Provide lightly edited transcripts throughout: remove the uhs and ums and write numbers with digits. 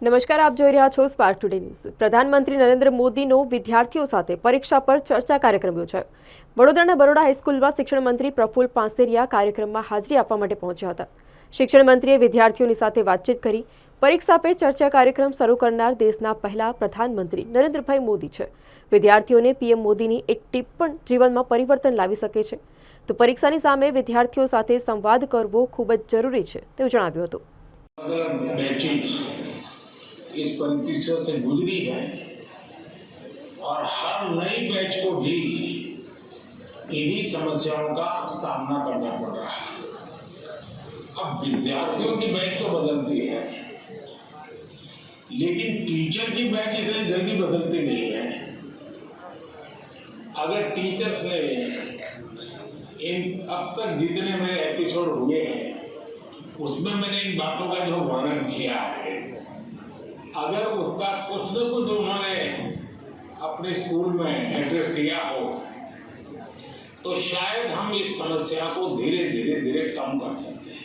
નમસ્કાર, આપ જોઈ રહ્યા છો સ્પાર્ક ટુડે ન્યૂઝ। પ્રધાનમંત્રી નરેન્દ્ર મોદીનો વિદ્યાર્થીઓ સાથે પરીક્ષા પર ચર્ચા કાર્યક્રમ યોજાયો। વડોદરાના બરોડા હાઈસ્કૂલમાં શિક્ષણ મંત્રી પ્રફુલ્લ પાનસેરિયા કાર્યક્રમમાં હાજરી આપવા માટે પહોંચ્યા હતા। શિક્ષણ મંત્રીએ વિદ્યાર્થીઓની સાથે વાતચીત કરી। પરીક્ષા પે ચર્ચા કાર્યક્રમ શરૂ કરનાર દેશના પહેલા પ્રધાનમંત્રી નરેન્દ્રભાઈ મોદી છે। વિદ્યાર્થીઓને પીએમ મોદીની એક ટીપ પણ જીવનમાં પરિવર્તન લાવી શકે છે, તો પરીક્ષાની સામે વિદ્યાર્થીઓ સાથે સંવાદ કરવો ખૂબ જ જરૂરી છે તેવું જણાવ્યું હતું। इस परीक्षा से गुजरी है और हर नई बैच को भी इन्हीं समस्याओं का सामना करना पड़ रहा है। अब विद्यार्थियों की बैच तो बदलती है, लेकिन टीचर की बैच इतनी जल्दी बदलती नहीं है। अगर टीचर्स ने इन अब तक जितने मेरे एपिसोड हुए हैं उसमें मैंने इन बातों का जो वर्णन किया है, अगर उसका कुछ न कुछ उन्होंने अपने स्कूल में एड्रेस किया हो तो शायद हम इस समस्या को धीरे धीरे कम कर सकते हैं।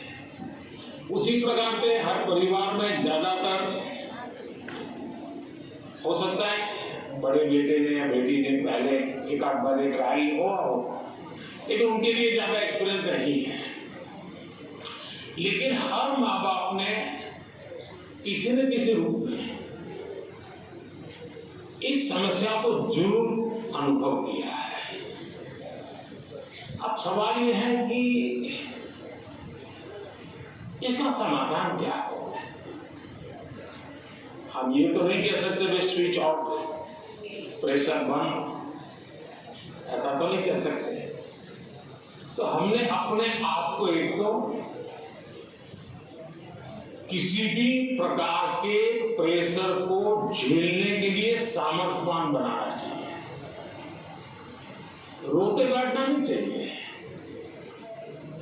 उसी प्रकार से हर परिवार में ज्यादातर हो सकता है बड़े बेटे ने या बेटी ने पहले एक आध बार एक राय हुआ हो, लेकिन उनके लिए ज्यादा एक्सपीरियंस नहीं है। लेकिन हर माँ बाप ने किसी न किसी रूप में इस समस्या को जरूर अनुभव किया है। अब सवाल यह है कि इसका समाधान क्या हो। हम ये तो नहीं कह सकते कि स्विच ऑफ, प्रेशर बंद, ऐसा तो नहीं कह सकते। तो हमने अपने आप को एक तो किसी भी प्रकार के प्रेशर को झेलने के लिए सामर्थ्यवान बनाना चाहिए। रोते बैठना नहीं चाहिए,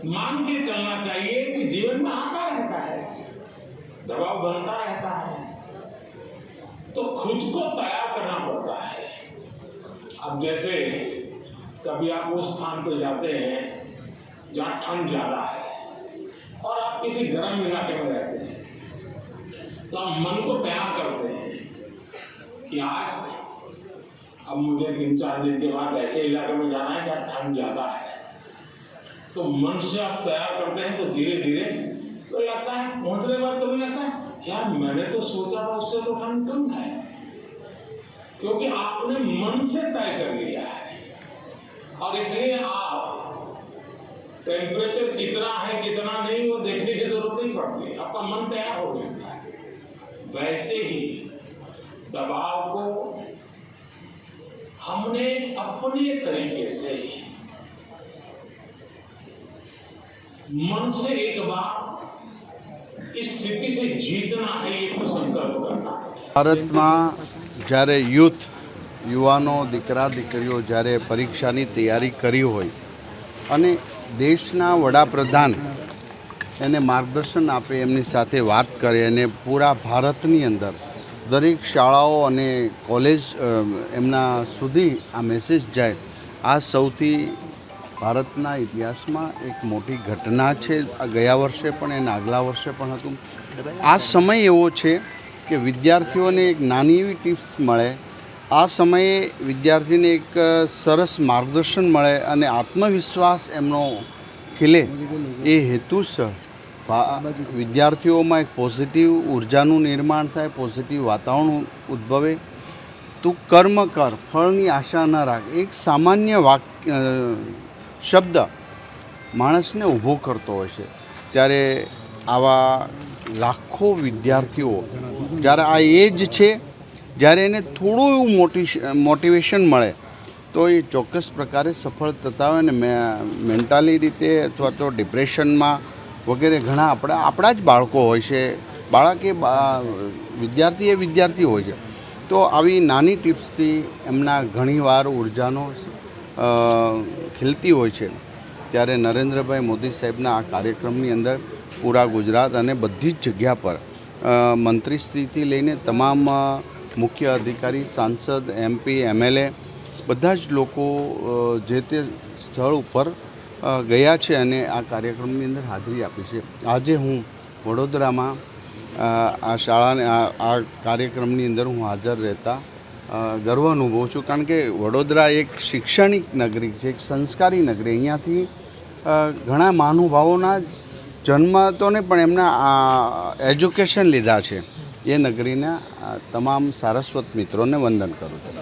मान के चलना चाहिए कि जीवन में आता रहता है, दबाव बनता रहता है, तो खुद को तैयार करना पड़ता है। अब जैसे कभी आप उस स्थान पर जाते हैं जहां ठंड ज्यादा है और आप किसी गर्म इलाके में रहते हैं, तो हम मन को तैयार करते हैं कि आज अब मुझे 3-4 दिन के बाद ऐसे इलाके में जाना है जहाँ ठंड ज्यादा है। तो मन से आप तैयार करते हैं तो धीरे धीरे तो लगता है, पहुंचने के बाद तो नहीं लगता है यार मैंने तो सोचा था उससे तो ठंड कम है, क्योंकि आपने मन से तय कर लिया है। और इसलिए आप टेम्परेचर कितना है कितना नहीं वो देखने की जरूरत नहीं पड़ती, आपका मन तैयार हो गया। वैसे ही दबाव को हमने अपने तरीके से मन से एक बार इस स्थिति से जीतना है, ये तो संकल्प करना है। भारत में જ્યારે यूथ युवाओं दीकरा दीकरीओ જ્યારે परीक्षानी तैयारी करी होय अने देशना वडाप्रधान એને માર્ગદર્શન આપે, એમની સાથે વાત કરે અને પૂરા ભારતની અંદર દરેક શાળાઓ અને કોલેજ એમના સુધી આ મેસેજ જાય, આ સૌથી ભારતના ઇતિહાસમાં એક મોટી ઘટના છે। આ ગયા વર્ષે પણ એના આગલા વર્ષે પણ હતું। આ સમય એવો છે કે વિદ્યાર્થીઓને એક નાની એવી ટિપ્સ મળે, આ સમયે વિદ્યાર્થીને એક સરસ માર્ગદર્શન મળે અને આત્મવિશ્વાસ એમનો ખીલે, એ હેતુસર વિદ્યાર્થીઓમાં એક પોઝિટિવ ઉર્જાનું નિર્માણ થાય, પોઝિટિવ વાતાવરણ ઉદ્ભવે। તું કર્મ કર, ફળની આશા ન રાખ, એક સામાન્ય શબ્દ માણસને ઊભો કરતો હોય છે। ત્યારે આવા લાખો વિદ્યાર્થીઓ જ્યારે આ એજ છે, જ્યારે એને થોડું એવું મોટિવેશન મળે તો એ ચોક્કસ પ્રકારે સફળ થતા હોય ને મેન્ટલી રીતે અથવા તો ડિપ્રેશનમાં વગેરે ઘણા આપણા જ બાળકો હોય છે। બાળક એ વિદ્યાર્થી એ વિદ્યાર્થી હોય છે। તો આવી નાની ટિપ્સથી એમના ઘણીવાર ઉર્જાનો ખીલતી હોય છે। ત્યારે નરેન્દ્રભાઈ મોદી સાહેબના આ કાર્યક્રમની અંદર પૂરા ગુજરાત અને બધી જ જગ્યા પર મંત્રીશ્રીથી લઈને તમામ મુખ્ય અધિકારી, સાંસદ, MP, MLA બધા જ લોકો જે તે સ્થળ ઉપર ગયા છે અને આ કાર્યક્રમની અંદર હાજરી આપી છે। આજે હું વડોદરામાં આ શાળાને આ કાર્યક્રમની અંદર હું હાજર રહેતા ગર્વ અનુભવું છું, કારણ કે વડોદરા એક શૈક્ષણિક નગરી છે, એક સંસ્કારી નગરી. અહીંયાથી ઘણા મહાનુભાવોના જન્મ તો નહીં પણ એમના એજ્યુકેશન લીધા છે. એ નગરીના તમામ સારસ્વત મિત્રોને વંદન કરું છું.